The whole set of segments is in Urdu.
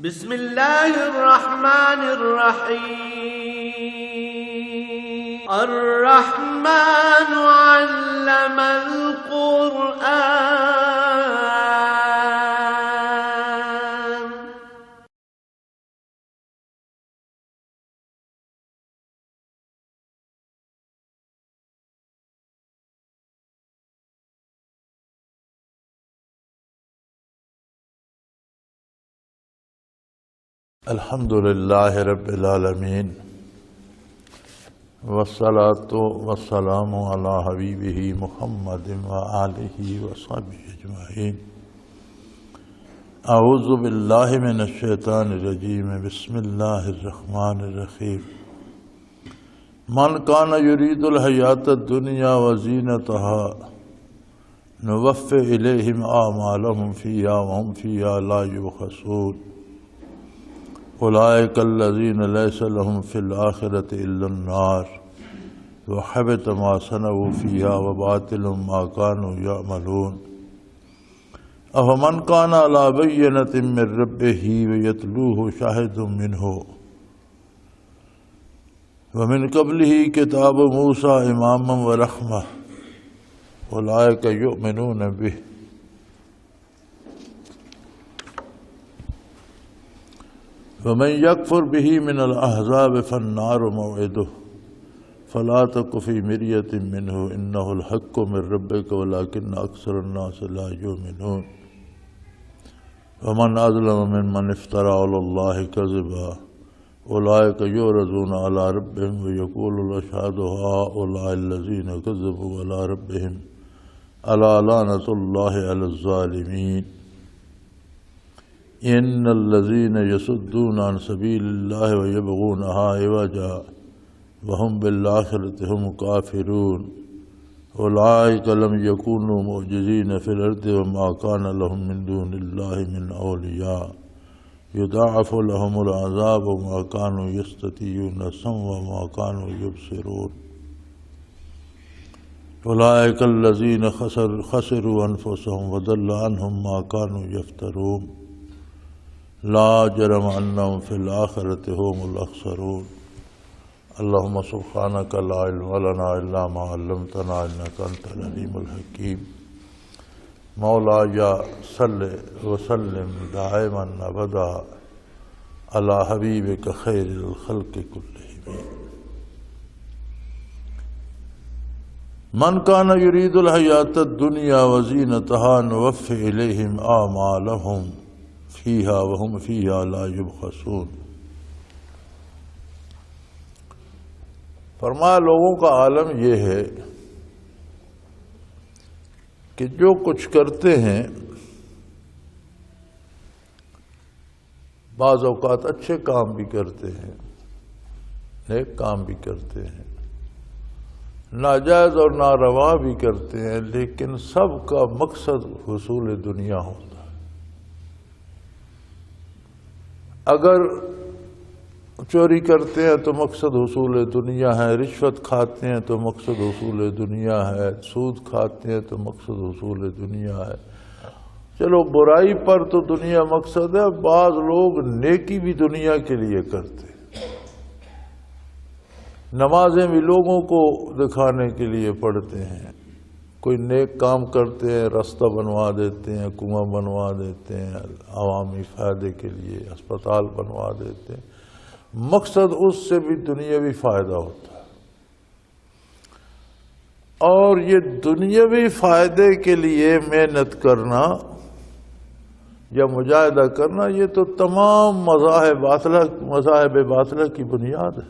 بسم اللہ الرحمن الرحیم الرحمن علم القرآن الحمد للہ رب العالمین والصلاة والسلام علی حبیبہ محمد وآلہ وصحبہ اجمعین۔ اعوذ باللہ من الشیطان الرجیم، بسم اللہ الرحمن الرحیم۔ من کان یرید الحیاۃ الدنیا وزینتها نوفی الیہم اعمالہم فیہا وہم فیہا لا یبخسون۔ اولئک الذین لیس لهم فی الآخرۃ الا النار وحبط ما صنعوا فیہا وباطل ما کانوا یعملون۔ افمن کان علی بینۃ من ربہ ویتلوہ شاہد منہ ومن قبلہ کتاب موسیٰ اماما ورحمۃ اولئک یؤمنون بہ۔ ومن یکفر بہ من الاحزاب فالنار موعدہ فلا تک فی مریۃ منہ انہ الحق من ربک ولکن اکثر الناس لا یؤمنون۔ ومن اظلم ممن افترى علی اللہ کذبا اولئک یعرضون علی ربہم ویقول الاشہاد ہؤلاء الذین کذبوا علی ربہم الا لعنۃ اللہ علی الظالمین۔ ان الذین یصدون عن سبیل اللہ ویبغونها عوجا وهم بالآخرۃ هم کافرون اولئک لم یکونوا معجزین فی الارض وما کان لهم من دون اللہ من اولیاء یضاعف لهم العذاب وما کانوا یستطیعون السمع وما کانوا یبصرون۔ اولئک الذین خسروا انفسهم وضل عنهم ما کانوا یفترون۔ لا جرم انہم فی الآخرۃ هم الاخسرون۔ اللہم سبحانک لا علم لنا الا ما علمتنا انک انت العلیم الحکیم۔ مولایا صل وسلم دائما ابدا علی حبیبک خیر الخلق کلہم۔ من کان یرید الحیاۃ الدنیا وزینتها نوفی الیہم اعمالہم فیہا وہم فیہا لا یبخسون۔ فرمایا لوگوں کا عالم یہ ہے کہ جو کچھ کرتے ہیں بعض اوقات اچھے کام بھی کرتے ہیں، نیک کام بھی کرتے ہیں، ناجائز اور ناروا بھی کرتے ہیں، لیکن سب کا مقصد حصول دنیا ہوتا ہے۔ اگر چوری کرتے ہیں تو مقصد حصول دنیا ہے، رشوت کھاتے ہیں تو مقصد حصول دنیا ہے، سود کھاتے ہیں تو مقصد حصول دنیا ہے۔ چلو برائی پر تو دنیا مقصد ہے، بعض لوگ نیکی بھی دنیا کے لیے کرتے ہیں، نمازیں بھی لوگوں کو دکھانے کے لیے پڑھتے ہیں، کوئی نیک کام کرتے ہیں، راستہ بنوا دیتے ہیں، کنواں بنوا دیتے ہیں عوامی فائدے کے لیے، اسپتال بنوا دیتے ہیں، مقصد اس سے بھی دنیاوی فائدہ ہوتا ہے۔ اور یہ دنیاوی فائدے کے لیے محنت کرنا یا مجاہدہ کرنا یہ تو تمام مذاہب باطلہ کی بنیاد ہے۔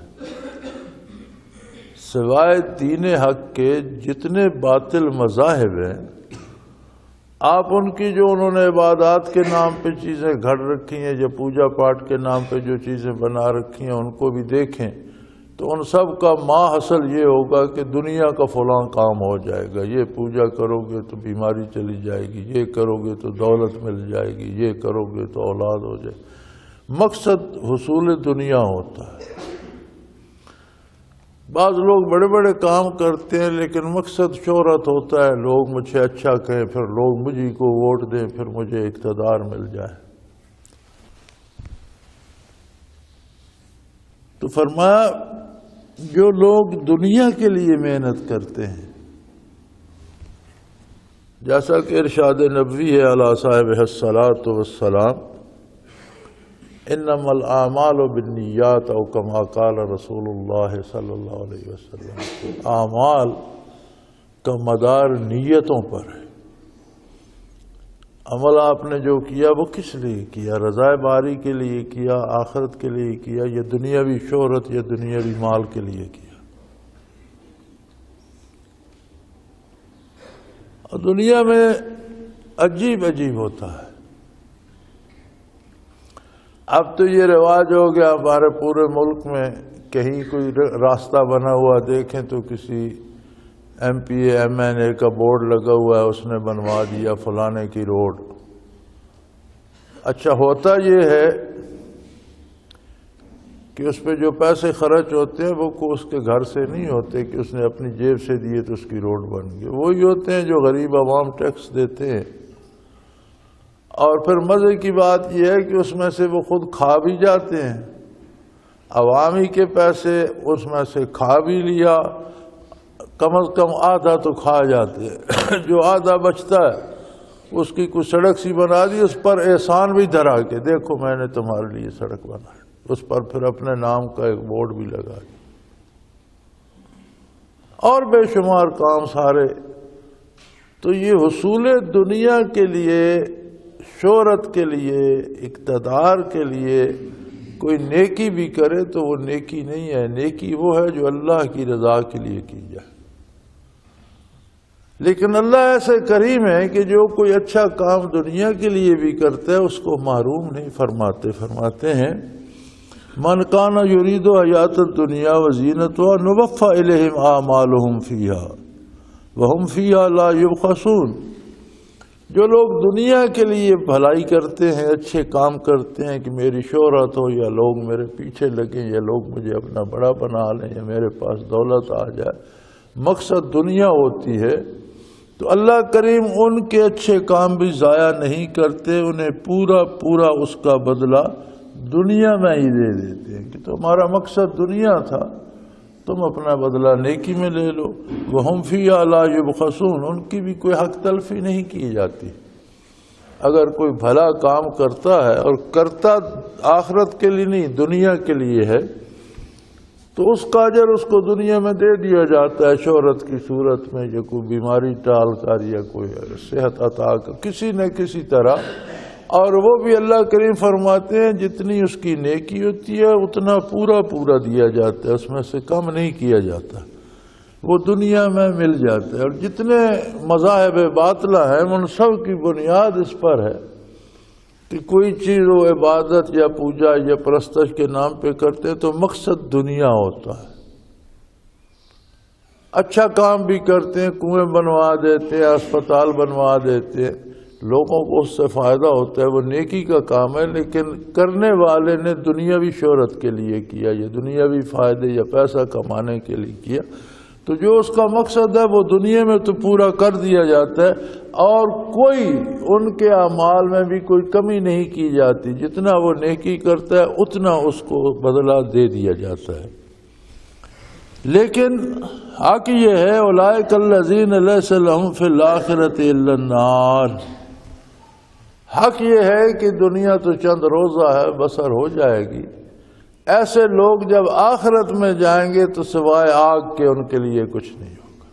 سوائے دین حق کے جتنے باطل مذاہب ہیں، آپ ان کی جو انہوں نے عبادات کے نام پہ چیزیں گھڑ رکھی ہیں یا پوجا پاٹ کے نام پہ جو چیزیں بنا رکھی ہیں ان کو بھی دیکھیں تو ان سب کا ماحصل یہ ہوگا کہ دنیا کا فلاں کام ہو جائے گا، یہ پوجا کرو گے تو بیماری چلی جائے گی، یہ کرو گے تو دولت مل جائے گی، یہ کرو گے تو اولاد ہو جائے گی۔ مقصد حصول دنیا ہوتا ہے۔ بعض لوگ بڑے بڑے کام کرتے ہیں لیکن مقصد شہرت ہوتا ہے، لوگ مجھے اچھا کہیں، پھر لوگ مجھے کو ووٹ دیں، پھر مجھے اقتدار مل جائے۔ تو فرمایا جو لوگ دنیا کے لیے محنت کرتے ہیں، جیسا کہ ارشاد نبوی ہے علی صاحب الصلاۃ والسلام، انما الاعمال بالنیات او کما قال رسول اللہ صلی اللہ علیہ وسلم، اعمال کا مدار نیتوں پر ہے۔ عمل آپ نے جو کیا وہ کس لیے کیا؟ رضائے باری کے لیے کیا، آخرت کے لیے کیا، یا دنیاوی شہرت یا دنیاوی مال کے لیے کیا؟ اور دنیا میں عجیب عجیب ہوتا ہے۔ اب تو یہ رواج ہو گیا ہمارے پورے ملک میں، کہیں کوئی راستہ بنا ہوا دیکھیں تو کسی M P A M N A کا بورڈ لگا ہوا ہے، اس نے بنوا دیا فلانے کی روڈ۔ اچھا ہوتا یہ ہے کہ اس پہ جو پیسے خرچ ہوتے ہیں وہ اس کے گھر سے نہیں ہوتے کہ اس نے اپنی جیب سے دیے تو اس کی روڈ بن گئی، وہی ہوتے ہیں جو غریب عوام ٹیکس دیتے ہیں۔ اور پھر مزے کی بات یہ ہے کہ اس میں سے وہ خود کھا بھی جاتے ہیں، عوامی کے پیسے اس میں سے کھا بھی لیا، کم از کم آدھا تو کھا جاتے ہیں، جو آدھا بچتا ہے اس کی کوئی سڑک سی بنا دی، اس پر احسان بھی دھرا کے دیکھو میں نے تمہارے لیے سڑک بنائی، اس پر پھر اپنے نام کا ایک بورڈ بھی لگا دیا، اور بے شمار کام سارے۔ تو یہ حصول دنیا کے لیے، شہرت کے لیے، اقتدار کے لیے کوئی نیکی بھی کرے تو وہ نیکی نہیں ہے۔ نیکی وہ ہے جو اللہ کی رضا کے لیے کی جائے۔ لیکن اللہ ایسے کریم ہے کہ جو کوئی اچھا کام دنیا کے لیے بھی کرتا ہے اس کو محروم نہیں فرماتے۔ فرماتے ہیں من کان یرید حیات الدنیا وزینتها نوفی الیہم اعمالہم فیہا وہم فیہا لا یبخسون۔ جو لوگ دنیا کے لیے بھلائی کرتے ہیں، اچھے کام کرتے ہیں کہ میری شہرت ہو، یا لوگ میرے پیچھے لگیں، یا لوگ مجھے اپنا بڑا بنا لیں، یا میرے پاس دولت آ جائے، مقصد دنیا ہوتی ہے، تو اللہ کریم ان کے اچھے کام بھی ضائع نہیں کرتے، انہیں پورا پورا اس کا بدلہ دنیا میں ہی دے دیتے ہیں کہ تمہارا مقصد دنیا تھا، تم اپنا بدلہ نیکی میں لے لو۔ وَهُمْ فِيهَا لَا يُبْخَسُونَ، ان کی بھی کوئی حق تلفی نہیں کی جاتی۔ اگر کوئی بھلا کام کرتا ہے اور کرتا آخرت کے لیے نہیں دنیا کے لیے ہے تو اس کا اجر اس کو دنیا میں دے دیا جاتا ہے، شہرت کی صورت میں، یا کوئی بیماری ٹال کر، یا کوئی صحت عطا کر، کسی نہ کسی طرح۔ اور وہ بھی اللہ کریم فرماتے ہیں جتنی اس کی نیکی ہوتی ہے اتنا پورا پورا دیا جاتا ہے، اس میں سے کم نہیں کیا جاتا، وہ دنیا میں مل جاتا ہے۔ اور جتنے مذاہب باطلہ ہیں ان سب کی بنیاد اس پر ہے کہ کوئی چیز وہ عبادت یا پوجا یا پرستش کے نام پہ کرتے تو مقصد دنیا ہوتا ہے۔ اچھا کام بھی کرتے ہیں، کنویں بنوا دیتے ہیں، اسپتال بنوا دیتے ہیں، لوگوں کو اس سے فائدہ ہوتا ہے، وہ نیکی کا کام ہے، لیکن کرنے والے نے دنیاوی شہرت کے لیے کیا، یا دنیاوی فائدے یا پیسہ کمانے کے لیے کیا، تو جو اس کا مقصد ہے وہ دنیا میں تو پورا کر دیا جاتا ہے، اور کوئی ان کے اعمال میں بھی کوئی کمی نہیں کی جاتی، جتنا وہ نیکی کرتا ہے اتنا اس کو بدلہ دے دیا جاتا ہے۔ لیکن حق یہ ہے اولئک الذین لیس لہم فی الآخرۃ الا النار، حق یہ ہے کہ دنیا تو چند روزہ ہے، بسر ہو جائے گی، ایسے لوگ جب آخرت میں جائیں گے تو سوائے آگ کے ان کے لیے کچھ نہیں ہوگا۔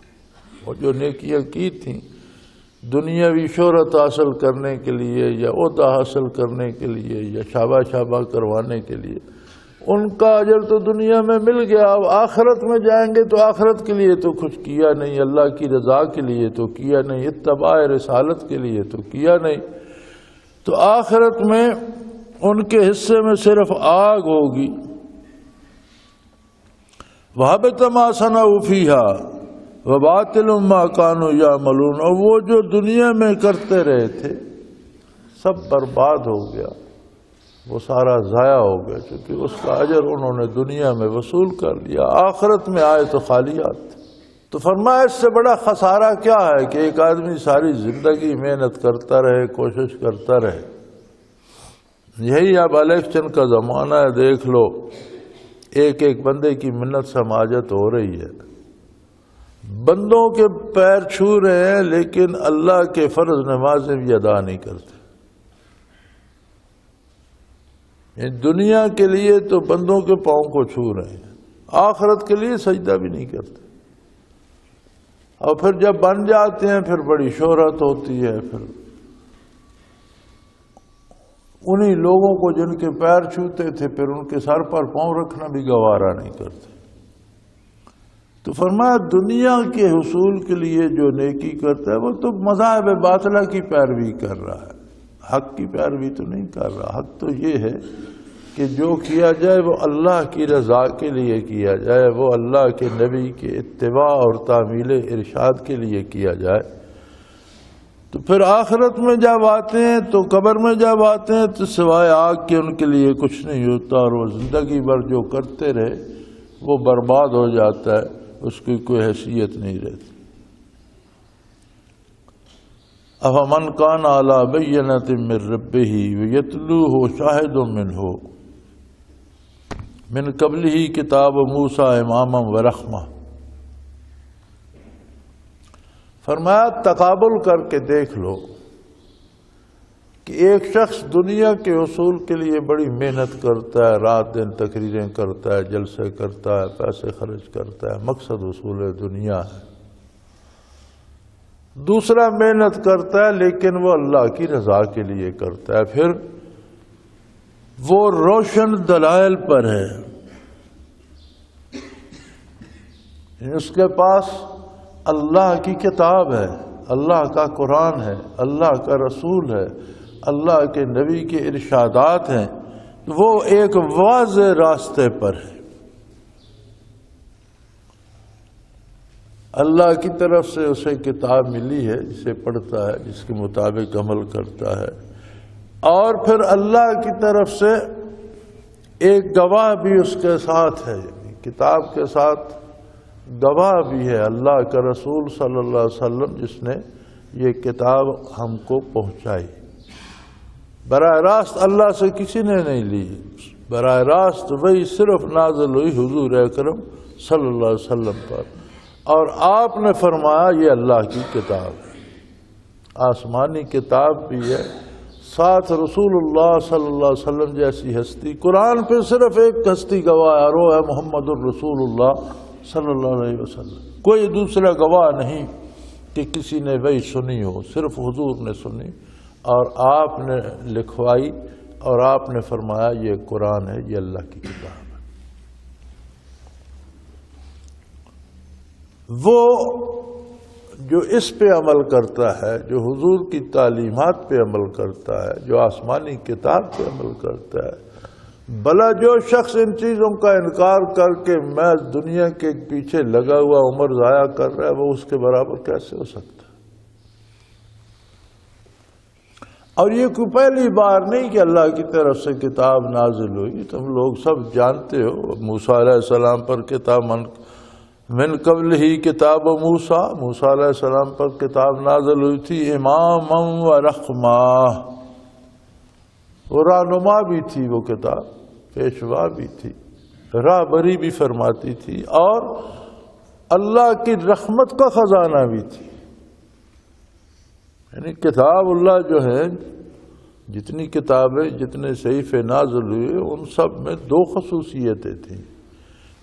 اور جو نیکیاں کی تھیں دنیاوی شہرت حاصل کرنے کے لیے، یا عہدہ حاصل کرنے کے لیے، یا شابہ کروانے کے لیے، ان کا اجر تو دنیا میں مل گیا۔ اب آخرت میں جائیں گے تو آخرت کے لیے تو کچھ کیا نہیں، اللہ کی رضا کے لیے تو کیا نہیں، اتباع رسالت کے لیے تو کیا نہیں، تو آخرت میں ان کے حصے میں صرف آگ ہوگی۔ وَحَبِطَ مَا صَنَعُوا فِيهَا وَبَاطِلٌ مَا كَانُوا يَعْمَلُونَ، اور وہ جو دنیا میں کرتے رہے تھے سب برباد ہو گیا، وہ سارا ضائع ہو گیا، کیونکہ اس کا اجر انہوں نے دنیا میں وصول کر لیا، آخرت میں آئے تو خالیات۔ تو فرمایا اس سے بڑا خسارہ کیا ہے کہ ایک آدمی ساری زندگی محنت کرتا رہے، کوشش کرتا رہے۔ یہی اب الیکشن کا زمانہ ہے، دیکھ لو ایک ایک بندے کی منت سماجت ہو رہی ہے، بندوں کے پیر چھو رہے ہیں لیکن اللہ کے فرض نمازیں بھی ادا نہیں کرتے۔ دنیا کے لیے تو بندوں کے پاؤں کو چھو رہے ہیں، آخرت کے لیے سجدہ بھی نہیں کرتے، اور پھر جب بن جاتے ہیں پھر بڑی شہرت ہوتی ہے، پھر انہی لوگوں کو جن کے پیر چھوتے تھے پھر ان کے سر پر پاؤں رکھنا بھی گوارا نہیں کرتے۔ تو فرمایا دنیا کے حصول کے لیے جو نیکی کرتا ہے وہ تو مذاہب باطلہ کی پیروی کر رہا ہے، حق کی پیروی تو نہیں کر رہا۔ حق تو یہ ہے کہ جو کیا جائے وہ اللہ کی رضا کے لیے کیا جائے، وہ اللہ کے نبی کے اتباع اور تعمیل ارشاد کے لیے کیا جائے۔ تو پھر آخرت میں جب آتے ہیں تو قبر میں جب آتے ہیں تو سوائے آگ کے ان کے لیے کچھ نہیں ہوتا، اور وہ زندگی بھر جو کرتے رہے وہ برباد ہو جاتا ہے، اس کی کوئی حیثیت نہیں رہتی۔ أَفَمَنْ كَانَ عَلَى بَيِّنَةٍ مِّن رَّبِّهِ وَيَتْلُوهُ شَاهِدٌ مِّنْهُ مِّن قَبْلِهِ كِتَابُ مُوسَىٰ إِمَامًا وَرَحْمَةً۔ فرمایا تقابل کر کے دیکھ لو کہ ایک شخص دنیا کے حصول کے لیے بڑی محنت کرتا ہے، رات دن تقریریں کرتا ہے، جلسے کرتا ہے، پیسے خرچ کرتا ہے، مقصد حصول دنیا ہے۔ دوسرا محنت کرتا ہے لیکن وہ اللہ کی رضا کے لیے کرتا ہے، پھر وہ روشن دلائل پر ہے، اس کے پاس اللہ کی کتاب ہے، اللہ کا قرآن ہے، اللہ کا رسول ہے، اللہ کے نبی کے ارشادات ہیں، وہ ایک واضح راستے پر ہے، اللہ کی طرف سے اسے کتاب ملی ہے جسے پڑھتا ہے، جس کے مطابق عمل کرتا ہے، اور پھر اللہ کی طرف سے ایک گواہ بھی اس کے ساتھ ہے، کتاب کے ساتھ گواہ بھی ہے اللہ کا رسول صلی اللہ علیہ وسلم جس نے یہ کتاب ہم کو پہنچائی۔ براہ راست اللہ سے کسی نے نہیں لی، براہ راست وہی صرف نازل ہوئی حضور اکرم صلی اللہ علیہ وسلم پر، اور آپ نے فرمایا یہ اللہ کی کتاب ہے، آسمانی کتاب بھی ہے، ساتھ رسول اللہ صلی اللہ علیہ وسلم جیسی ہستی، قرآن پہ صرف ایک ہستی گواہ ہے، وہ ہے محمد الرسول اللہ صلی اللہ علیہ وسلم، کوئی دوسرا گواہ نہیں کہ کسی نے وہی سنی ہو، صرف حضور نے سنی اور آپ نے لکھوائی، اور آپ نے فرمایا یہ قرآن ہے، یہ اللہ کی کتاب ہے۔ وہ جو اس پہ عمل کرتا ہے، جو حضور کی تعلیمات پہ عمل کرتا ہے، جو آسمانی کتاب پہ عمل کرتا ہے، بھلا جو شخص ان چیزوں کا انکار کر کے میں دنیا کے پیچھے لگا ہوا عمر ضائع کر رہا ہے، وہ اس کے برابر کیسے ہو سکتا ہے؟ اور یہ کوئی پہلی بار نہیں کہ اللہ کی طرف سے کتاب نازل ہوئی، تم لوگ سب جانتے ہو موسیٰ علیہ السلام پر کتاب من قبل ہی کتاب موسیٰ علیہ السلام پر کتاب نازل ہوئی تھی، اماما و رحمہ، وہ رہنما بھی تھی، وہ کتاب پیشوا بھی تھی، راہبری بھی فرماتی تھی، اور اللہ کی رحمت کا خزانہ بھی تھی۔ یعنی کتاب اللہ جو ہے، جتنی کتابیں، جتنے صحیفے نازل ہوئے، ان سب میں دو خصوصیتیں تھیں،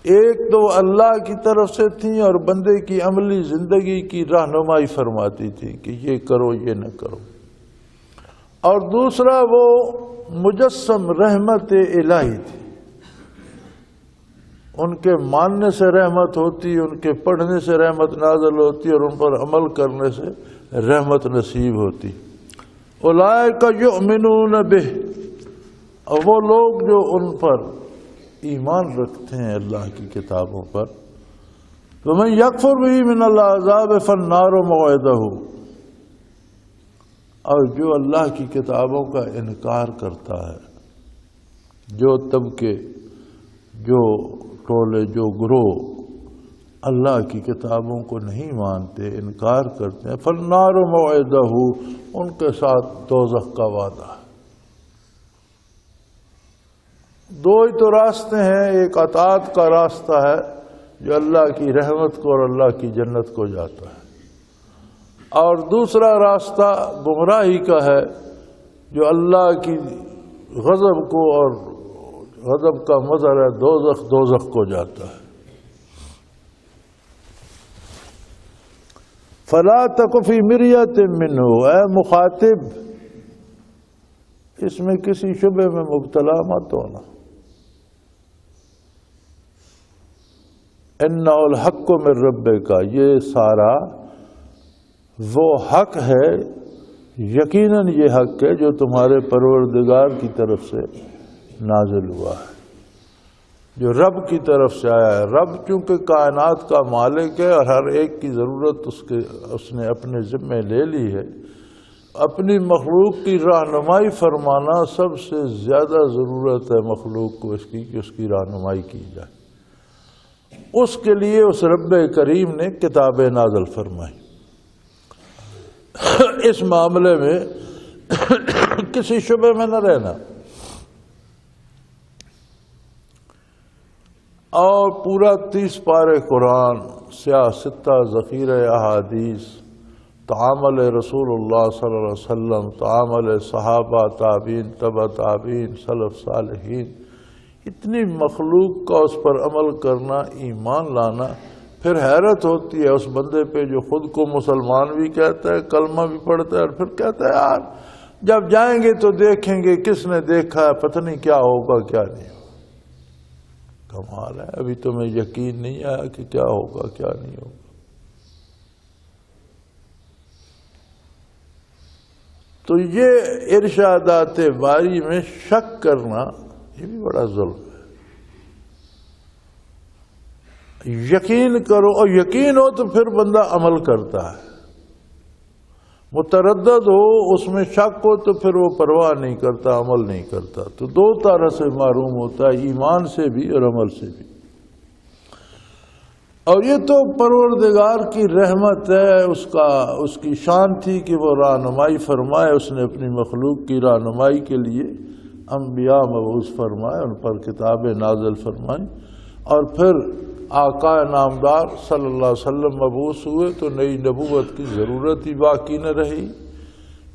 ایک تو اللہ کی طرف سے تھیں اور بندے کی عملی زندگی کی رہنمائی فرماتی تھی کہ یہ کرو یہ نہ کرو، اور دوسرا وہ مجسم رحمت الہی تھی، ان کے ماننے سے رحمت ہوتی، ان کے پڑھنے سے رحمت نازل ہوتی، اور ان پر عمل کرنے سے رحمت نصیب ہوتی۔ اولئک یؤمنون بہ، اور وہ لوگ جو ان پر ایمان رکھتے ہیں اللہ کی کتابوں پر، ومن یکفر بہ من العذاب فالنار موعدہ، اور جو اللہ کی کتابوں کا انکار کرتا ہے، جو طبقے، جو ٹولے، جو گروہ اللہ کی کتابوں کو نہیں مانتے، انکار کرتے ہیں، فالنار موعدہ، ان کے ساتھ دوزخ کا وعدہ ہے۔ دو ہی تو راستے ہیں، ایک اطاعت کا راستہ ہے جو اللہ کی رحمت کو اور اللہ کی جنت کو جاتا ہے، اور دوسرا راستہ گمراہی کا ہے جو اللہ کی غضب کو اور غضب کا مظہر ہے دوزخ کو جاتا ہے۔ فلا تک فی مریۃ منہ، اے مخاطب اس میں کسی شبہ میں مبتلا مت ہونا۔ انہ الحق من ربک، یہ سارا وہ حق ہے، یقیناً یہ حق ہے جو تمہارے پروردگار کی طرف سے نازل ہوا ہے، جو رب کی طرف سے آیا ہے۔ رب چونکہ کائنات کا مالک ہے اور ہر ایک کی ضرورت اس نے اپنے ذمے لے لی ہے، اپنی مخلوق کی رہنمائی فرمانا سب سے زیادہ ضرورت ہے مخلوق کو اس کی کہ اس کی رہنمائی کی جائے۔ اس کے لیے اس رب کریم نے کتابیں نازل فرمائی۔ اس معاملے میں کسی شبہ میں نہ رہنا، اور پورا 30 پارے قرآن، سیاستہ ذخیرہ احادیث، تعامل رسول اللہ صلی اللہ علیہ وسلم، تعامل صحابہ، تابعین، تبع تابعین، سلف صالحین، اتنی مخلوق کا اس پر عمل کرنا، ایمان لانا، پھر حیرت ہوتی ہے اس بندے پہ جو خود کو مسلمان بھی کہتا ہے، کلمہ بھی پڑھتا ہے، اور پھر کہتا ہے یار جب جائیں گے تو دیکھیں گے، کس نے دیکھا ہے، پتہ نہیں کیا ہوگا کیا نہیں ہوگا۔ کمال ہے، ابھی تمہیں یقین نہیں آیا کہ کیا ہوگا کیا نہیں ہوگا۔ تو یہ ارشادات باری میں شک کرنا یہ بھی بڑا ظلم ہے۔ یقین کرو، اور یقین ہو تو پھر بندہ عمل کرتا ہے، متردد ہو، اس میں شک ہو تو پھر وہ پرواہ نہیں کرتا، عمل نہیں کرتا۔ تو دو طرح سے معروم ہوتا ہے، ایمان سے بھی اور عمل سے بھی۔ اور یہ تو پروردگار کی رحمت ہے، اس کی شان تھی کہ وہ رہنمائی فرمائے، اس نے اپنی مخلوق کی رہنمائی کے لیے انبیاء مبعوث فرمائے، ان پر کتابیں نازل فرمائیں، اور پھر آقا نامدار صلی اللہ علیہ وسلم مبعوث ہوئے تو نئی نبوت کی ضرورت ہی باقی نہ رہی۔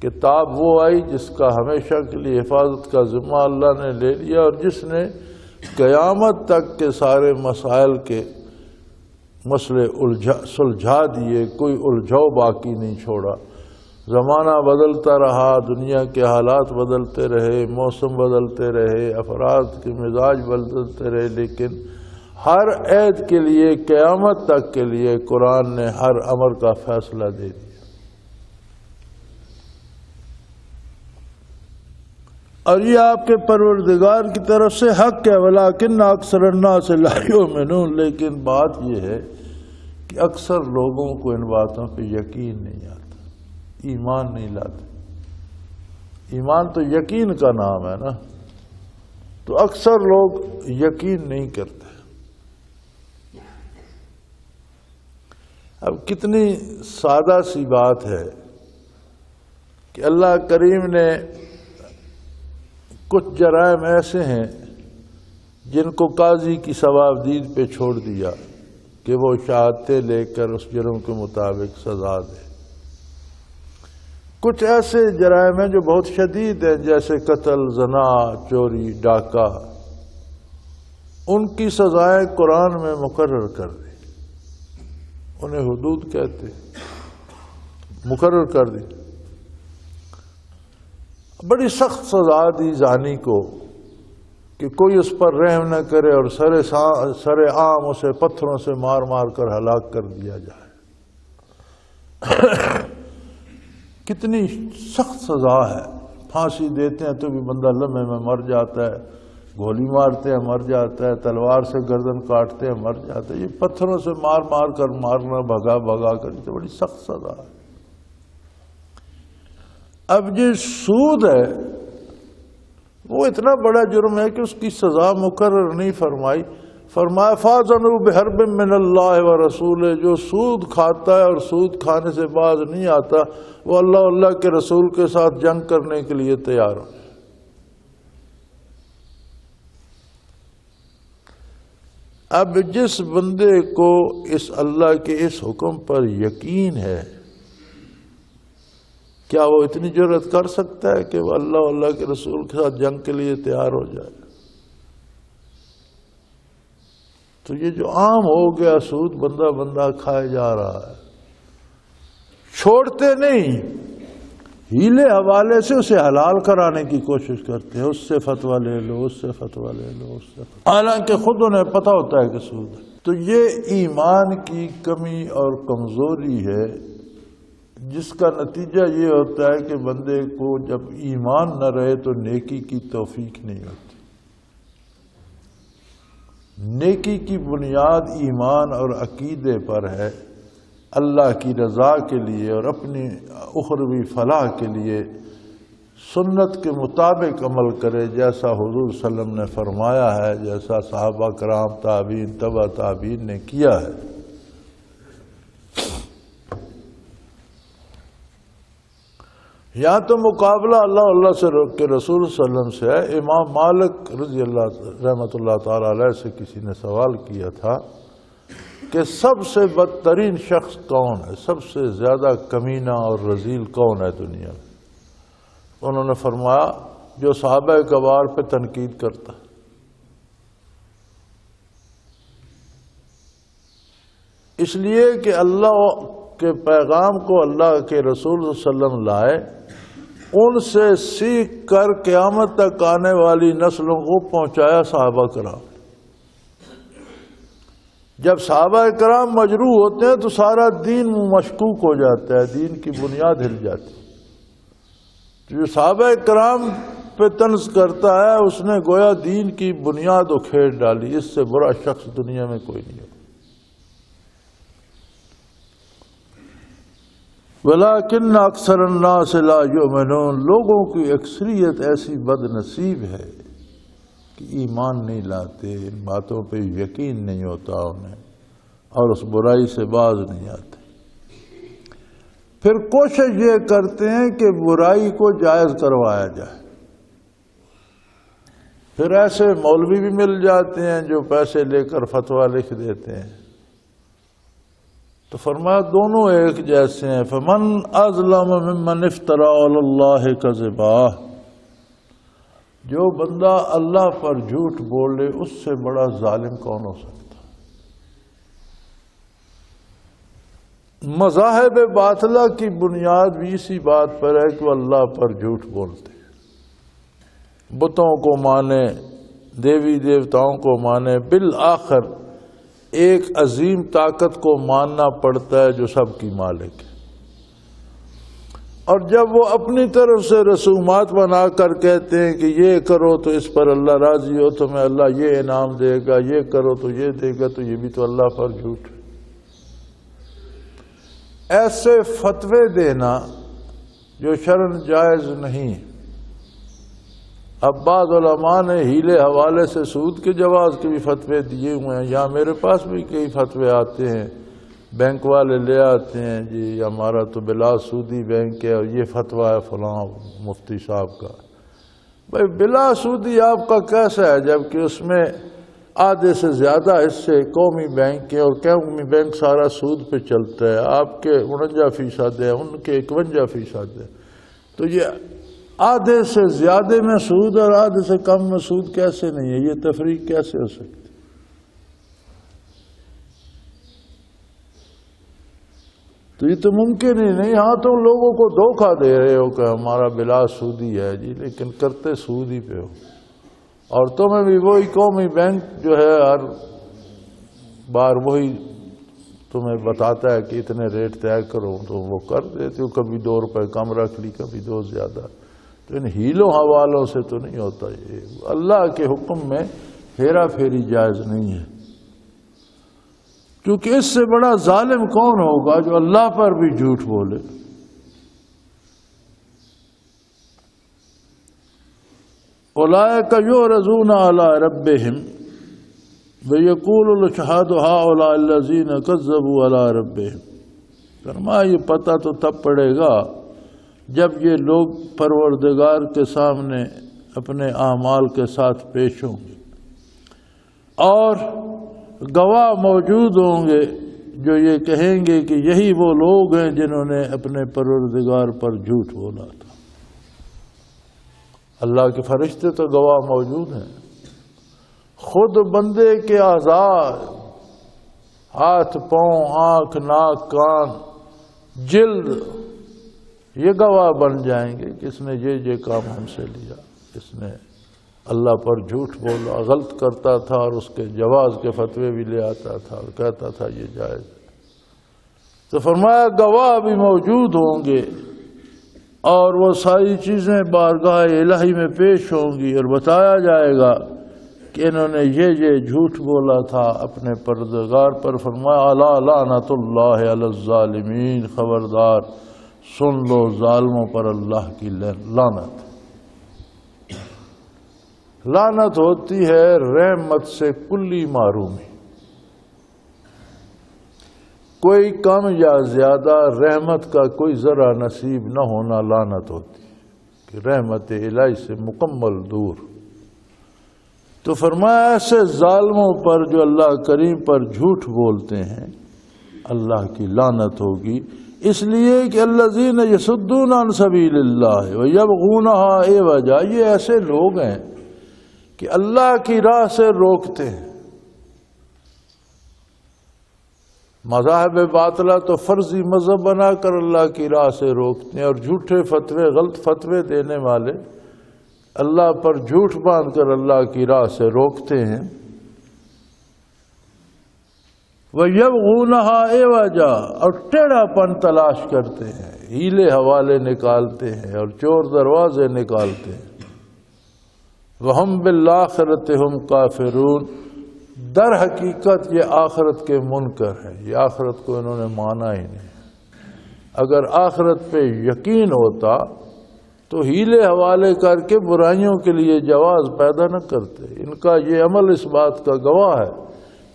کتاب وہ آئی جس کا ہمیشہ کے لیے حفاظت کا ذمہ اللہ نے لے لیا، اور جس نے قیامت تک کے سارے مسائل کے مسئلے سلجھا دیے، کوئی الجھاؤ باقی نہیں چھوڑا۔ زمانہ بدلتا رہا، دنیا کے حالات بدلتے رہے، موسم بدلتے رہے، افراد کے مزاج بدلتے رہے، لیکن ہر عید کے لیے، قیامت تک کے لیے قرآن نے ہر امر کا فیصلہ دے دیا۔ اور یہ آپ کے پروردگار کی طرف سے حق ہے، ولیکن اکثر الناس لا یؤمنون، لیکن بات یہ ہے کہ اکثر لوگوں کو ان باتوں پہ یقین نہیں آتا، ایمان نہیں لاتے۔ ایمان تو یقین کا نام ہے نا، تو اکثر لوگ یقین نہیں کرتے۔ اب کتنی سادہ سی بات ہے کہ اللہ کریم نے کچھ جرائم ایسے ہیں جن کو قاضی کی ثوابدید پہ چھوڑ دیا کہ وہ شہادتیں لے کر اس جرم کے مطابق سزا دے۔ کچھ ایسے جرائم ہیں جو بہت شدید ہیں، جیسے قتل، زنا، چوری، ڈاکہ، ان کی سزائیں قرآن میں مقرر کر دی، انہیں حدود کہتے، مقرر کر دی۔ بڑی سخت سزا دی زانی کو کہ کوئی اس پر رحم نہ کرے اور سر عام اسے پتھروں سے مار مار کر ہلاک کر دیا جائے۔ کتنی سخت سزا ہے، پھانسی دیتے ہیں تو بھی بندہ لمحے میں مر جاتا ہے، گولی مارتے ہیں مر جاتا ہے، تلوار سے گردن کاٹتے ہیں مر جاتا ہے، یہ پتھروں سے مار مار کر مارنا، بھگا بھگا کر، یہ تو بڑی سخت سزا ہے۔ اب جو سود ہے وہ اتنا بڑا جرم ہے کہ اس کی سزا مقرر نہیں فرمائی، فرمایا فَاذَنُوا بِحَرْبٍ مِّنَ اللَّهِ وَرَسُولِهِ، جو سود کھاتا ہے اور سود کھانے سے باز نہیں آتا وہ اللہ کے رسول کے ساتھ جنگ کرنے کے لیے تیار ہو۔ اب جس بندے کو اس اللہ کے اس حکم پر یقین ہے، کیا وہ اتنی جرأت کر سکتا ہے کہ وہ اللہ اور اللہ کے رسول کے ساتھ جنگ کے لیے تیار ہو جائے؟ تو یہ جو عام ہو گیا سود بندہ کھائے جا رہا ہے، چھوڑتے نہیں، ہیلے حوالے سے اسے حلال کرانے کی کوشش کرتے ہیں، اس سے فتویٰ لے لو، اس سے فتویٰ لے لو، اس سے فتویٰ، حالانکہ خود انہیں پتہ ہوتا ہے کہ سود ہے۔ تو یہ ایمان کی کمی اور کمزوری ہے، جس کا نتیجہ یہ ہوتا ہے کہ بندے کو جب ایمان نہ رہے تو نیکی کی توفیق نہیں ہوتی۔ نیکی کی بنیاد ایمان اور عقیدے پر ہے، اللہ کی رضا کے لیے اور اپنی اخروی فلاح کے لیے سنت کے مطابق عمل کرے، جیسا حضور صلی اللہ علیہ وسلم نے فرمایا ہے، جیسا صحابہ کرام تابعین تبع تابعین نے کیا ہے۔ یہاں تو مقابلہ اللہ کے رسول صلی اللہ علیہ وسلم سے ہے۔ امام مالک رضی اللہ رحمۃ اللہ تعالی علیہ سے کسی نے سوال کیا تھا کہ سب سے بدترین شخص کون ہے، سب سے زیادہ کمینہ اور رذیل کون ہے دنیا میں؟ انہوں نے فرمایا جو صحابہ کبار پہ تنقید کرتا ہے۔ اس لیے کہ اللہ کے پیغام کو اللہ کے رسول صلی اللہ علیہ وسلم لائے، ان سے سیکھ کر قیامت تک آنے والی نسلوں کو پہنچایا صحابہ کرام۔ جب صحابہ کرام مجروح ہوتے ہیں تو سارا دین مشکوک ہو جاتا ہے، دین کی بنیاد ہل جاتی ہے۔ جو صحابہ کرام پہ طنز کرتا ہے اس نے گویا دین کی بنیاد اکھیڑ ڈالی۔ اس سے برا شخص دنیا میں کوئی نہیں ہو۔ وَلَكِنَّ أَكْثَرَ النَّاسِ لَا يُؤْمِنُونَ، لوگوں کی اکثریت ایسی بد نصیب ہے کہ ایمان نہیں لاتے، ان باتوں پہ یقین نہیں ہوتا انہیں، اور اس برائی سے باز نہیں آتے۔ پھر کوشش یہ کرتے ہیں کہ برائی کو جائز کروایا جائے۔ پھر ایسے مولوی بھی مل جاتے ہیں جو پیسے لے کر فتویٰ لکھ دیتے ہیں۔ تو فرمایا دونوں ایک جیسے ہیں۔ فمن اظلم ممن افترى علی اللہ کذبا، جو بندہ اللہ پر جھوٹ بولے اس سے بڑا ظالم کون ہو سکتا؟ مذاہب باطلہ کی بنیاد بھی اسی بات پر ہے کہ وہ اللہ پر جھوٹ بولتے ہیں، بتوں کو مانے، دیوی دیوتاؤں کو مانے، بالآخر ایک عظیم طاقت کو ماننا پڑتا ہے جو سب کی مالک ہے۔ اور جب وہ اپنی طرف سے رسومات بنا کر کہتے ہیں کہ یہ کرو تو اس پر اللہ راضی ہو، تمہیں اللہ یہ انعام دے گا، یہ کرو تو یہ دے گا، تو یہ بھی تو اللہ پر جھوٹ ہے۔ ایسے فتوے دینا جو شرعاً جائز نہیں۔ اب بعض علماء نے ہیلے حوالے سے سود کے جواز کے بھی فتوے دیے ہوئے ہیں، یا میرے پاس بھی کئی فتوے آتے ہیں، بینک والے لے آتے ہیں جی ہمارا تو بلا سودی بینک ہے اور یہ فتویٰ ہے فلاں مفتی صاحب کا۔ بھائی بلا سودی آپ کا کیسا ہے جبکہ اس میں آدھے سے زیادہ حصے قومی بینک کے، اور قومی بینک سارا سود پہ چلتا ہے، آپ کے 49% ہے، ان کے 51% ہے۔ تو یہ آدھے سے زیادہ میں سود اور آدھے سے کم میں سود کیسے نہیں ہے؟ یہ تفریق کیسے ہو سکتی؟ تو یہ تو ممکن ہی نہیں۔ ہاں تم لوگوں کو دھوکہ دے رہے ہو کہ ہمارا بلا سودی ہے جی، لیکن کرتے سود ہی پہ ہو، اور تمہیں بھی وہی قومی بینک جو ہے ہر بار وہی تمہیں بتاتا ہے کہ اتنے ریٹ طے کرو، تو وہ کر دیتے ہو، کبھی 2 روپے کم رکھ لی، کبھی 2 زیادہ۔ تو ان ہیلوں حوالوں سے تو نہیں ہوتا، یہ اللہ کے حکم میں ہیرا پھیری جائز نہیں ہے، کیونکہ اس سے بڑا ظالم کون ہوگا جو اللہ پر بھی جھوٹ بولے۔ اولئک یعرضون علی ربہم ویقول الاشہاد ہؤلاء الذین کذبوا علی ربہم۔ فرمایا یہ پتہ تو تب پڑے گا جب یہ لوگ پروردگار کے سامنے اپنے اعمال کے ساتھ پیش ہوں گے، اور گواہ موجود ہوں گے جو یہ کہیں گے کہ یہی وہ لوگ ہیں جنہوں نے اپنے پروردگار پر جھوٹ بولا تھا۔ اللہ کے فرشتے تو گواہ موجود ہیں، خود بندے کے اعضاء، ہاتھ، پاؤں، آنکھ، ناک، کان، جلد، یہ گواہ بن جائیں گے کہ اس نے یہ کام ہم سے لیا، اس نے اللہ پر جھوٹ بولا، غلط کرتا تھا اور اس کے جواز کے فتوے بھی لے آتا تھا اور کہتا تھا یہ جائز ہے۔ تو فرمایا گواہ بھی موجود ہوں گے اور وہ ساری چیزیں بارگاہ الہی میں پیش ہوں گی اور بتایا جائے گا کہ انہوں نے یہ جھوٹ بولا تھا اپنے پروردگار پر۔ فرمایا الا لعنت اللہ علی الظالمین، خبردار سن لو ظالموں پر اللہ کی لعنت۔ لعنت ہوتی ہے رحمت سے کلی محرومی، کوئی کم یا زیادہ رحمت کا کوئی ذرا نصیب نہ ہونا لعنت ہوتی ہے کہ رحمت الہی سے مکمل دور۔ تو فرمایا ایسے ظالموں پر جو اللہ کریم پر جھوٹ بولتے ہیں اللہ کی لعنت ہوگی، اس لیے کہ الذین یصدون عن سبیل اللہ ویبغونها عوجا، یہ ایسے لوگ ہیں کہ اللہ کی راہ سے روکتے ہیں۔ مذاہب باطلہ تو فرضی مذہب بنا کر اللہ کی راہ سے روکتے ہیں، اور جھوٹے فتوے، غلط فتوے دینے والے اللہ پر جھوٹ باندھ کر اللہ کی راہ سے روکتے ہیں۔ وَيَبْغُونَهَا عِوَجًا، اور ٹیڑھا پن تلاش کرتے ہیں، ہیلے حوالے نکالتے ہیں اور چور دروازے نکالتے ہیں۔ وَهُمْ بِالْآخِرَةِ هُمْ كَافِرُونَ، در حقیقت یہ آخرت کے منکر ہیں، یہ آخرت کو انہوں نے مانا ہی نہیں۔ اگر آخرت پہ یقین ہوتا تو ہیلے حوالے کر کے برائیوں کے لیے جواز پیدا نہ کرتے۔ ان کا یہ عمل اس بات کا گواہ ہے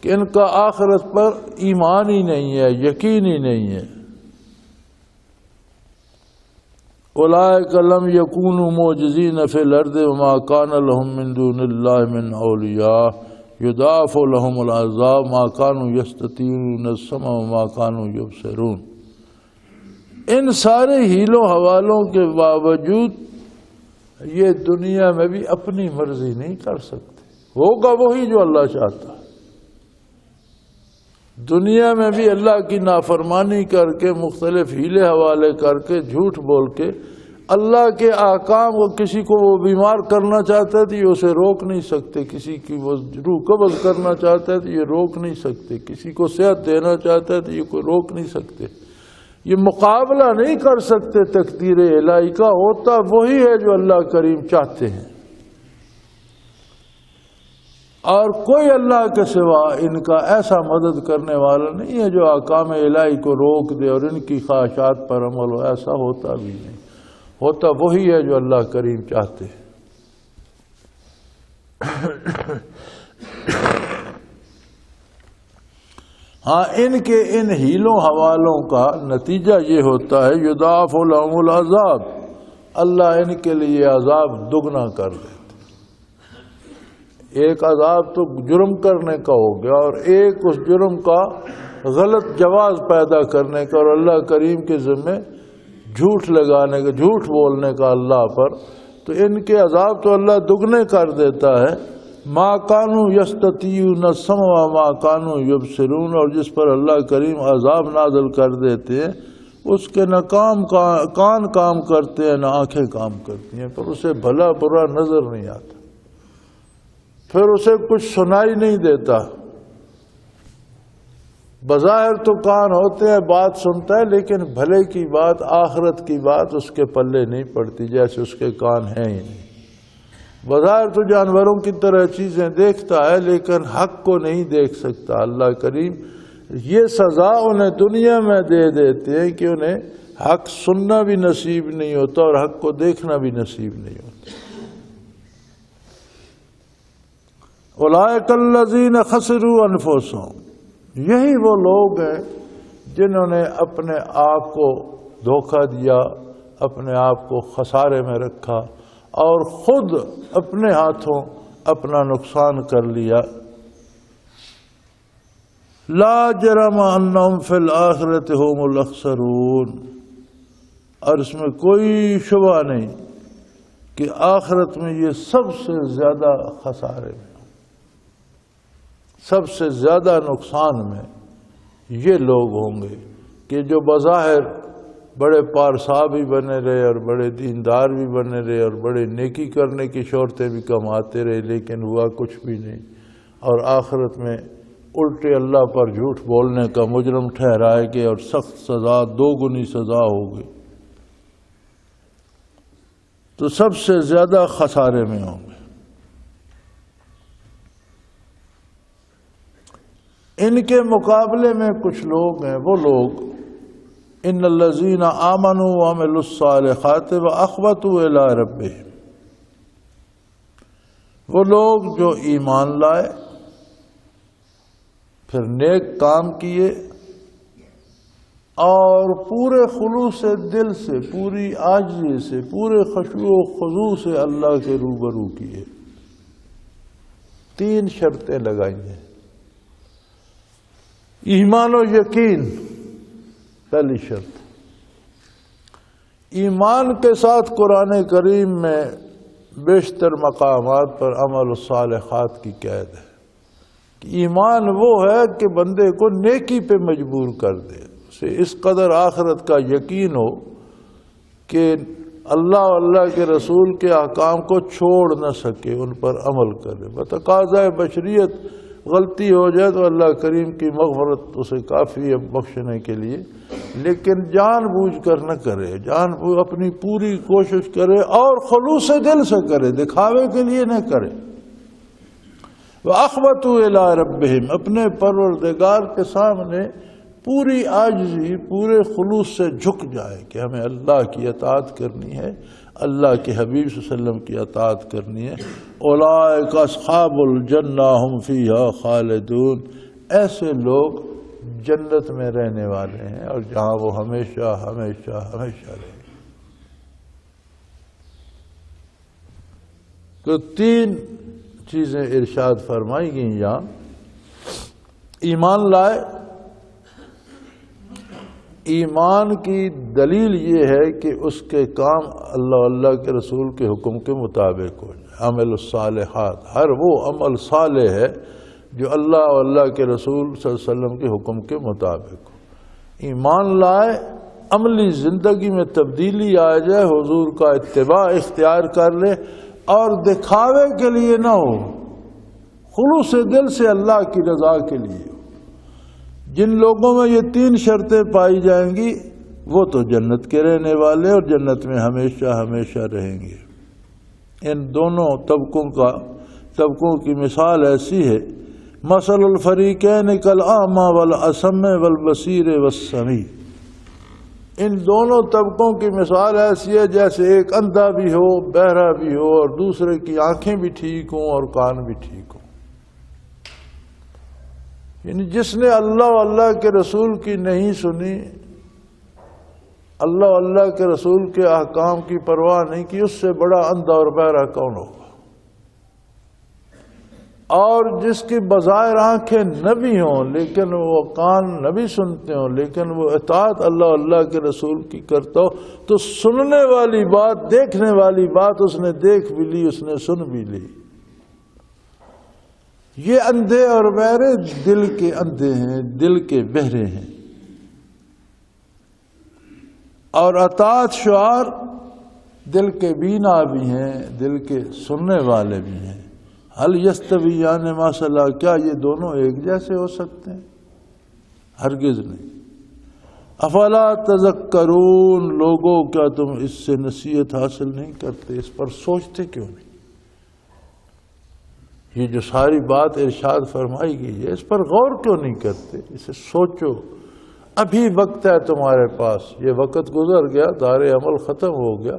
کہ ان کا آخرت پر ایمان ہی نہیں ہے، یقین ہی نہیں ہے۔ اولئک لم یکونوا معجزین فی الارض وما کان لهم من دون اللہ من اولیاء یضاعف لهم العذاب ما كانوا یستطیعون السمع وما كانوا یبصرون۔ ان سارے ہیلوں حوالوں کے باوجود یہ دنیا میں بھی اپنی مرضی نہیں کر سکتے، ہوگا وہی جو اللہ چاہتا ہے۔ دنیا میں بھی اللہ کی نافرمانی کر کے، مختلف ہیلے حوالے کر کے، جھوٹ بول کے اللہ کے احکام کو، کسی کو وہ بیمار کرنا چاہتا ہے تو یہ اسے روک نہیں سکتے، کسی کی وہ روح قبض کرنا چاہتا ہے تو یہ روک نہیں سکتے، کسی کو صحت دینا چاہتا ہے تو یہ کوئی روک نہیں سکتے۔ یہ مقابلہ نہیں کر سکتے تقدیر الہی کا، ہوتا وہی ہے جو اللہ کریم چاہتے ہیں، اور کوئی اللہ کے سوا ان کا ایسا مدد کرنے والا نہیں ہے جو احکام الہی کو روک دے اور ان کی خواہشات پر عمل ہو، ایسا ہوتا بھی نہیں، ہوتا وہی ہے جو اللہ کریم چاہتے ہیں۔ ہاں ان کے ان ہیلوں حوالوں کا نتیجہ یہ ہوتا ہے یضاعف لهم العذاب، اللہ ان کے لیے عذاب دگنا کر دیتے۔ ایک عذاب تو جرم کرنے کا ہو گیا، اور ایک اس جرم کا غلط جواز پیدا کرنے کا اور اللہ کریم کے ذمہ جھوٹ لگانے کا، جھوٹ بولنے کا اللہ پر، تو ان کے عذاب تو اللہ دگنے کر دیتا ہے۔ ما کانوا یستطیعون السمع وما کانوا یبصرون، اور جس پر اللہ کریم عذاب نازل کر دیتے ہیں اس کے نہ کان کام کرتے ہیں نہ آنکھیں کام کرتی ہیں، پر اسے بھلا برا نظر نہیں آتا، پھر اسے کچھ سنائی نہیں دیتا۔ بظاہر تو کان ہوتے ہیں، بات سنتا ہے، لیکن بھلے کی بات، آخرت کی بات اس کے پلے نہیں پڑتی، جیسے اس کے کان ہیں ہی نہیں۔ بظاہر تو جانوروں کی طرح چیزیں دیکھتا ہے، لیکن حق کو نہیں دیکھ سکتا۔ اللہ کریم یہ سزا انہیں دنیا میں دے دیتے ہیں کہ انہیں حق سننا بھی نصیب نہیں ہوتا اور حق کو دیکھنا بھی نصیب نہیں ہوتا۔ اولئک الذین خسروا انفسهم، یہی وہ لوگ ہیں جنہوں نے اپنے آپ کو دھوکہ دیا، اپنے آپ کو خسارے میں رکھا اور خود اپنے ہاتھوں اپنا نقصان کر لیا۔ لا جرم انہم فی الآخرۃ هم الاخسرون، اور اس میں کوئی شبہ نہیں کہ آخرت میں یہ سب سے زیادہ خسارے میں، سب سے زیادہ نقصان میں یہ لوگ ہوں گے کہ جو بظاہر بڑے پارسا بھی بنے رہے اور بڑے دیندار بھی بنے رہے اور بڑے نیکی کرنے کی شہرتیں بھی کماتے رہے، لیکن ہوا کچھ بھی نہیں، اور آخرت میں الٹے اللہ پر جھوٹ بولنے کا مجرم ٹھہرائے گئے اور سخت سزا، دوگنی سزا ہوگی، تو سب سے زیادہ خسارے میں ہوں گے۔ ان کے مقابلے میں کچھ لوگ ہیں، وہ لوگ ان الذین آمنوا وعملوا الصالحات واخبتوا الی ربہم، وہ لوگ جو ایمان لائے، پھر نیک کام کیے اور پورے خلوص دل سے، پوری عاجزی سے، پورے خشوع و خضوع سے اللہ کے روبرو کیے۔ تین شرطیں لگائی ہیں۔ ایمان و یقین پہلی شرط۔ ایمان کے ساتھ قرآن کریم میں بیشتر مقامات پر عمل الصالحات کی قید ہے کہ ایمان وہ ہے کہ بندے کو نیکی پہ مجبور کر دے، اسے اس قدر آخرت کا یقین ہو کہ اللہ و اللہ کے رسول کے احکام کو چھوڑ نہ سکے، ان پر عمل کرے۔ بتقاضۂ بشریت غلطی ہو جائے تو اللہ کریم کی مغفرت اسے کافی ہے بخشنے کے لیے، لیکن جان بوجھ کر نہ کرے، جان بوجھ اپنی پوری کوشش کرے اور خلوص دل سے کرے، دکھاوے کے لیے نہ کرے۔ وَأَخْبَتُوا إِلَىٰ رَبِّهِمْ، اپنے پروردگار کے سامنے پوری عاجزی، پورے خلوص سے جھک جائے کہ ہمیں اللہ کی اطاعت کرنی ہے، اللہ کے حبیب صلی اللہ علیہ وسلم کی اطاعت کرنی ہے۔ اولئک اصحاب الجنہ ہم فیہا خالدون، ایسے لوگ جنت میں رہنے والے ہیں اور جہاں وہ ہمیشہ ہمیشہ ہمیشہ رہیں گے۔ تو تین چیزیں ارشاد فرمائی گئیں یہاں۔ ایمان لائے، ایمان کی دلیل یہ ہے کہ اس کے کام اللہ کے رسول کے حکم کے مطابق ہو جائے۔ عمل الصالحات، ہر وہ عمل صالح ہے جو اللہ کے رسول صلی اللہ علیہ وسلم کے حکم کے مطابق ہو۔ ایمان لائے، عملی زندگی میں تبدیلی آ جائے، حضور کا اتباع اختیار کر لے اور دکھاوے کے لیے نہ ہو، خلوص دل سے اللہ کی رضا کے لیے ہو۔ جن لوگوں میں یہ تین شرطیں پائی جائیں گی وہ تو جنت کے رہنے والے اور جنت میں ہمیشہ ہمیشہ رہیں گے۔ ان دونوں طبقوں کی مثال ایسی ہے، مثل الفریقین کالأعمی والأصم والبصیر والسمیع، ان دونوں طبقوں کی مثال ایسی ہے جیسے ایک اندھا بھی ہو، بہرا بھی ہو اور دوسرے کی آنکھیں بھی ٹھیک ہوں اور کان بھی ٹھیک ہوں۔ یعنی جس نے اللہ کے رسول کی نہیں سنی، اللہ کے رسول کے احکام کی پرواہ نہیں کی، اس سے بڑا اندھا اور بہرا کون ہوگا؟ اور جس کی بظاہر آنکھیں نہ بھی ہوں لیکن وہ کان نہ بھی سنتے ہوں، لیکن وہ اطاعت اللہ کے رسول کی کرتا ہو، تو سننے والی بات، دیکھنے والی بات اس نے دیکھ بھی لی، اس نے سن بھی لی۔ یہ اندھے اور بہرے دل کے اندھے ہیں، دل کے بہرے ہیں۔ اور اطاعت شعار دل کے بینا بھی ہیں، دل کے سننے والے بھی ہیں۔ هل یستویان مثلا، کیا یہ دونوں ایک جیسے ہو سکتے ہیں؟ ہرگز نہیں۔ افلا تذکرون، لوگوں کیا تم اس سے نصیحت حاصل نہیں کرتے، اس پر سوچتے کیوں نہیں؟ یہ جو ساری بات ارشاد فرمائی گئی ہے، اس پر غور کیوں نہیں کرتے؟ اسے سوچو، ابھی وقت ہے تمہارے پاس، یہ وقت گزر گیا، دار عمل ختم ہو گیا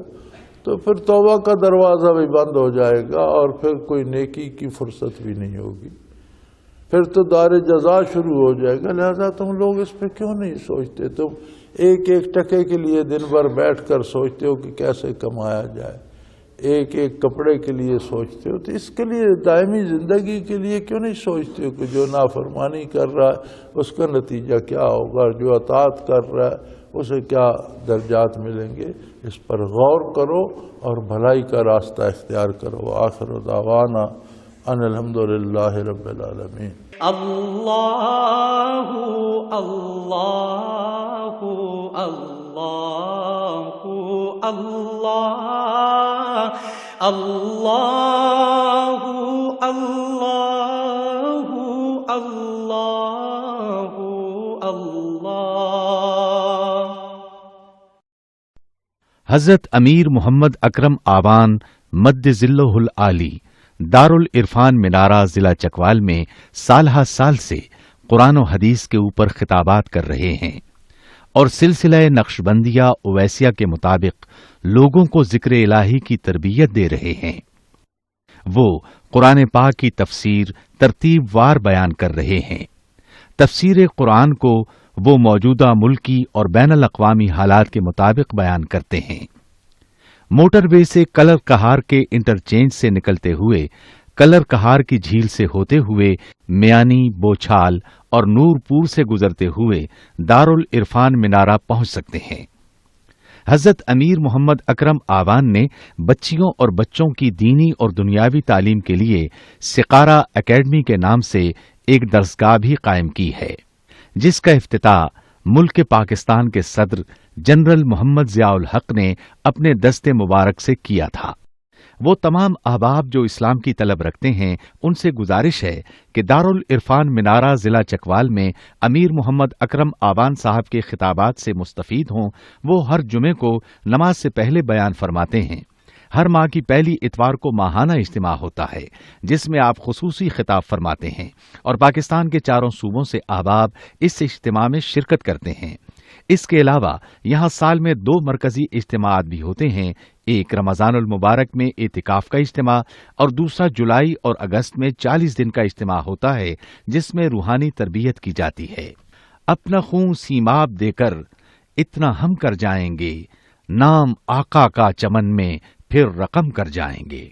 تو پھر توبہ کا دروازہ بھی بند ہو جائے گا اور پھر کوئی نیکی کی فرصت بھی نہیں ہوگی، پھر تو دار جزا شروع ہو جائے گا۔ لہذا تم لوگ اس پہ کیوں نہیں سوچتے؟ تم ایک ایک ٹکے کے لیے دن بھر بیٹھ کر سوچتے ہو کہ کیسے کمایا جائے، ایک ایک کپڑے کے لیے سوچتے ہو، تو اس کے لیے دائمی زندگی کے لیے کیوں نہیں سوچتے ہو کہ جو نافرمانی کر رہا ہے اس کا نتیجہ کیا ہوگا، جو اطاعت کر رہا ہے اسے کیا درجات ملیں گے؟ اس پر غور کرو اور بھلائی کا راستہ اختیار کرو۔ آخر دعوانا ان الحمدللہ رب العالمین۔ اللہ اللہ اللہ اللہ اللہ اللہ اللہ اللہ۔ حضرت امیر محمد اکرم آوان مد ذلہ العالی دارالعرفان منارہ ضلع چکوال میں سالہ سال سے قرآن و حدیث کے اوپر خطابات کر رہے ہیں اور سلسلہ نقشبندیہ اویسیہ کے مطابق لوگوں کو ذکر الہی کی تربیت دے رہے ہیں۔ وہ قرآن پاک کی تفسیر ترتیب وار بیان کر رہے ہیں۔ تفسیر قرآن کو وہ موجودہ ملکی اور بین الاقوامی حالات کے مطابق بیان کرتے ہیں۔ موٹر وے سے کلر کہار کے انٹرچینج سے نکلتے ہوئے کلر کہار کی جھیل سے ہوتے ہوئے میانی، بوچھال اور نور پور سے گزرتے ہوئے دارالعرفان منارہ پہنچ سکتے ہیں۔ حضرت امیر محمد اکرم آوان نے بچیوں اور بچوں کی دینی اور دنیاوی تعلیم کے لیے سقارہ اکیڈمی کے نام سے ایک درسگاہ بھی قائم کی ہے، جس کا افتتاح ملک پاکستان کے صدر جنرل محمد ضیاء الحق نے اپنے دست مبارک سے کیا تھا۔ وہ تمام احباب جو اسلام کی طلب رکھتے ہیں ان سے گزارش ہے کہ دارالعرفان منارہ ضلع چکوال میں امیر محمد اکرم آوان صاحب کے خطابات سے مستفید ہوں۔ وہ ہر جمعے کو نماز سے پہلے بیان فرماتے ہیں۔ ہر ماہ کی پہلی اتوار کو ماہانہ اجتماع ہوتا ہے جس میں آپ خصوصی خطاب فرماتے ہیں اور پاکستان کے چاروں صوبوں سے احباب اس اجتماع میں شرکت کرتے ہیں۔ اس کے علاوہ یہاں سال میں 2 مرکزی اجتماعات بھی ہوتے ہیں، ایک رمضان المبارک میں اعتکاف کا اجتماع اور دوسرا جولائی اور اگست میں 40 دن کا اجتماع ہوتا ہے جس میں روحانی تربیت کی جاتی ہے۔ اپنا خون سیماب دے کر اتنا ہم کر جائیں گے، نام آقا کا چمن میں پھر رقم کر جائیں گے۔